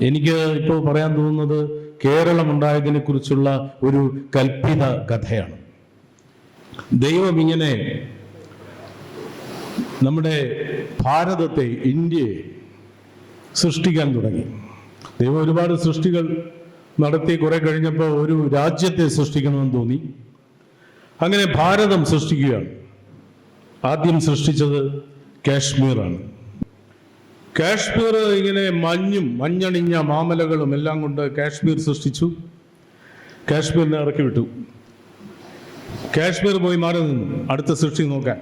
എനിക്ക് ഇപ്പോൾ പറയാൻ തോന്നുന്നത് കേരളം ഉണ്ടായതിനെ കുറിച്ചുള്ള ഒരു കൽപ്പിത കഥയാണ്. ദൈവം ഇങ്ങനെ നമ്മുടെ ഭാരതത്തെ, ഇന്ത്യയെ സൃഷ്ടിക്കാൻ തുടങ്ങി. ദൈവം ഒരുപാട് സൃഷ്ടികൾ നടത്തി കുറെ കഴിഞ്ഞപ്പോൾ ഒരു രാജ്യത്തെ സൃഷ്ടിക്കണമെന്ന് തോന്നി. അങ്ങനെ ഭാരതം സൃഷ്ടിക്കുകയാണ്. ആദ്യം സൃഷ്ടിച്ചത് കാശ്മീറാണ്. കാശ്മീർ ഇങ്ങനെ മഞ്ഞണിഞ്ഞ മാമലകളും എല്ലാം കൊണ്ട് കാശ്മീർ സൃഷ്ടിച്ചു. കാശ്മീരിനെ ഇറക്കി വിട്ടു. കാശ്മീർ പോയി മാറി നിന്നു അടുത്ത സൃഷ്ടി നോക്കാൻ.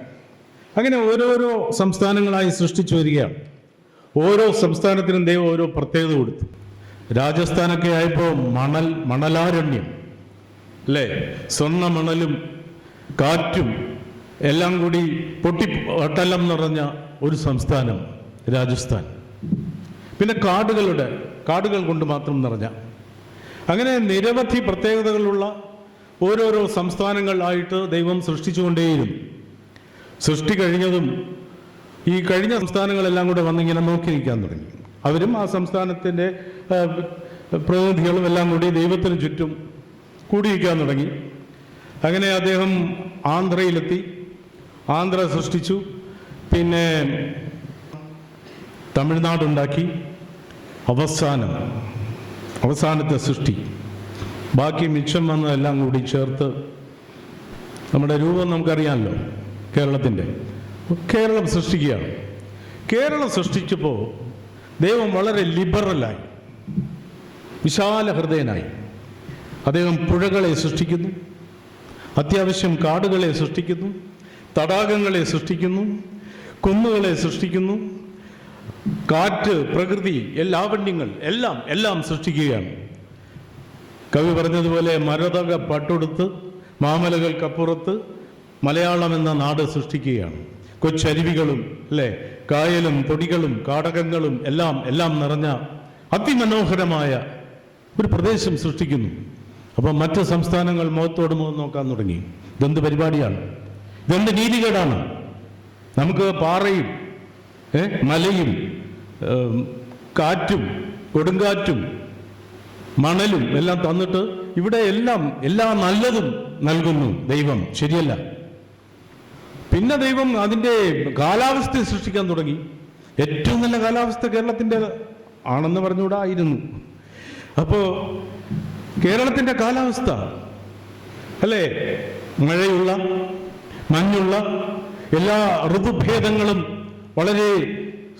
അങ്ങനെ ഓരോരോ സംസ്ഥാനങ്ങളായി സൃഷ്ടിച്ചു വരികയാണ്. ഓരോ സംസ്ഥാനത്തിനും ദൈവം ഓരോ പ്രത്യേകത കൊടുത്തു. രാജസ്ഥാനൊക്കെ ആയപ്പോൾ മണലാരണ്യം അല്ലേ, സ്വർണ്ണ മണലും കാറ്റും എല്ലാം കൂടി പൊട്ടിപ്പട്ടലം നിറഞ്ഞ ഒരു സംസ്ഥാനം രാജസ്ഥാൻ. പിന്നെ കാടുകൾ കൊണ്ട് മാത്രം നിറഞ്ഞ, അങ്ങനെ നിരവധി പ്രത്യേകതകളുള്ള ഓരോരോ സംസ്ഥാനങ്ങളായിട്ട് ദൈവം സൃഷ്ടിച്ചുകൊണ്ടേയിരുന്നു. സൃഷ്ടി കഴിഞ്ഞതും ഈ കഴിഞ്ഞ സംസ്ഥാനങ്ങളെല്ലാം കൂടെ വന്നിങ്ങനെ നോക്കി നിൽക്കാൻ തുടങ്ങി. അവരും ആ സംസ്ഥാനത്തിൻ്റെ പ്രതിനിധികളും എല്ലാം കൂടി ദൈവത്തിന് ചുറ്റും കൂടിയിരിക്കാൻ തുടങ്ങി. അങ്ങനെ അദ്ദേഹം ആന്ധ്രയിലെത്തി. ആന്ധ്ര സൃഷ്ടിച്ചു. പിന്നെ തമിഴ്നാടുണ്ടാക്കി. അവസാനത്തെ സൃഷ്ടി, ബാക്കി മിച്ചം വന്നതെല്ലാം കൂടി ചേർത്ത് നമ്മുടെ രൂപം നമുക്കറിയാമല്ലോ കേരളത്തിൻ്റെ. കേരളം സൃഷ്ടിക്കുകയാണ്. കേരളം സൃഷ്ടിച്ചപ്പോൾ ദൈവം വളരെ ലിബറലായി, വിശാല ഹൃദയനായി. അദ്ദേഹം പുഴകളെ സൃഷ്ടിക്കുന്നു, അത്യാവശ്യം കാടുകളെ സൃഷ്ടിക്കുന്നു, തടാകങ്ങളെ സൃഷ്ടിക്കുന്നു, കുന്നുകളെ സൃഷ്ടിക്കുന്നു, കാറ്റ്, പ്രകൃതി, ലാവണ്യങ്ങൾ എല്ലാം സൃഷ്ടിക്കുകയാണ്. കവി പറഞ്ഞതുപോലെ മരതക പട്ടൊടുത്ത് മാമലകൾക്കപ്പുറത്ത് മലയാളം എന്ന നാട് സൃഷ്ടിക്കുകയാണ്. കൊച്ചരുവികളും അല്ലേ, കായലും തൊടികളും കാടകങ്ങളും എല്ലാം നിറഞ്ഞ അതിമനോഹരമായ ഒരു പ്രദേശം സൃഷ്ടിക്കുന്നു. അപ്പം മറ്റ് സംസ്ഥാനങ്ങൾ മുഖത്തോട് മുഖം നോക്കാൻ തുടങ്ങി. ഇതെന്ത് പരിപാടിയാണ്? ഇതെന്ത് നീതികേടാണ്? നമുക്ക് പാറയും മലയും കാറ്റും കൊടുങ്കാറ്റും മണലും എല്ലാം തന്നിട്ട് ഇവിടെ എല്ലാ നല്ലതും നൽകുന്നു ദൈവം. ശരിയല്ല. പിന്നെ ദൈവം അതിൻ്റെ കാലാവസ്ഥ സൃഷ്ടിക്കാൻ തുടങ്ങി. ഏറ്റവും നല്ല കാലാവസ്ഥ കേരളത്തിൻ്റെ ആണെന്ന് പറഞ്ഞുകൂടായിരുന്നു. അപ്പോൾ കേരളത്തിൻ്റെ കാലാവസ്ഥ അല്ലേ, മഴയുള്ള മഞ്ഞുള്ള എല്ലാ ഋതുഭേദങ്ങളും വളരെ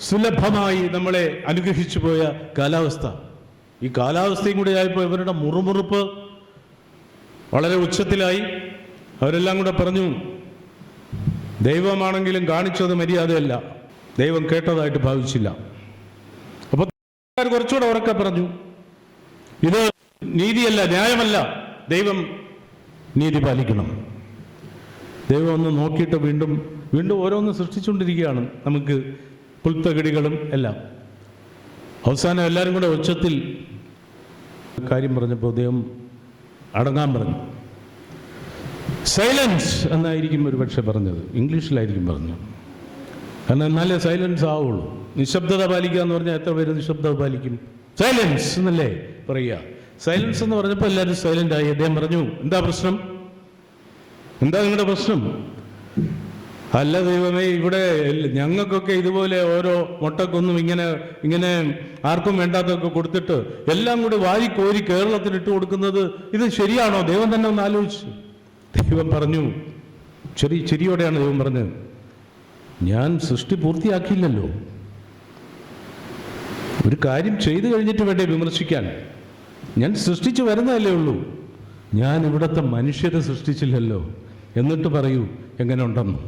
സുലഭമായി നമ്മളെ അനുഗ്രഹിച്ചു പോയ കാലാവസ്ഥ. ഈ കാലാവസ്ഥയും കൂടി ആയപ്പോൾ ഇവരുടെ മുറുമുറുപ്പ് വളരെ ഉച്ചത്തിലായി. അവരെല്ലാം കൂടെ പറഞ്ഞു, ദൈവമാണെങ്കിലും കാണിച്ചത് മര്യാദയല്ല, ദൈവം കേട്ടതായിട്ട് ഭാവിച്ചില്ല. അപ്പോൾ കുറച്ചുകൂടെ ഉറക്കെ പറഞ്ഞു, ഇത് നീതിയല്ല, ന്യായമല്ല, ദൈവം നീതി പാലിക്കണം. ദൈവം ഒന്ന് നോക്കിയിട്ട് വീണ്ടും ഓരോന്ന് സൃഷ്ടിച്ചുകൊണ്ടിരിക്കുകയാണ്, നമുക്ക് പുൽത്തകിടികളും എല്ലാം. അവസാനം എല്ലാവരും കൂടെ ഉച്ചത്തിൽ കാര്യം പറഞ്ഞപ്പോൾ ദൈവം അടങ്ങാൻ പറഞ്ഞു. സൈലൻസ് എന്നായിരിക്കും ഒരു പക്ഷെ പറഞ്ഞത്, ഇംഗ്ലീഷിലായിരിക്കും പറഞ്ഞത്. കാരണം എന്നാലേ സൈലൻസ് ആവുള്ളൂ. നിശബ്ദത പാലിക്കുക എന്ന് പറഞ്ഞാൽ എത്ര പേര് നിശബ്ദത പാലിക്കും? സൈലൻസ് എന്നല്ലേ പറയുക. സൈലൻസ് എന്ന് പറഞ്ഞപ്പോൾ എല്ലാവരും സൈലന്റ് ആയി. അദ്ദേഹം പറഞ്ഞു, എന്താ പ്രശ്നം? എന്താ നിങ്ങളുടെ പ്രശ്നം? അല്ല ദൈവമേ, ഇവിടെ ഞങ്ങൾക്കൊക്കെ ഇതുപോലെ ഓരോ മുട്ടക്കൊന്നും ഇങ്ങനെ ആർക്കും വേണ്ടാത്തൊക്കെ കൊടുത്തിട്ട് എല്ലാം കൂടി വാരിക്കോരി കേരളത്തിന് ഇട്ട് കൊടുക്കുന്നത് ഇത് ശരിയാണോ? ദൈവം തന്നെ ഒന്ന് ആലോചിച്ചു. ദൈവം പറഞ്ഞു, ചിരിയോടെയാണ് ദൈവം പറഞ്ഞത്, ഞാൻ സൃഷ്ടി പൂർത്തിയാക്കിയില്ലല്ലോ. ഒരു കാര്യം ചെയ്തു കഴിഞ്ഞിട്ട് വേണ്ടേ വിമർശിക്കാൻ? ഞാൻ സൃഷ്ടിച്ചു വരുന്നതല്ലേ ഉള്ളൂ. ഞാൻ ഇവിടുത്തെ മനുഷ്യരെ സൃഷ്ടിച്ചില്ലല്ലോ. എന്നിട്ട് പറയൂ എങ്ങനെ ഉണ്ടെന്ന്.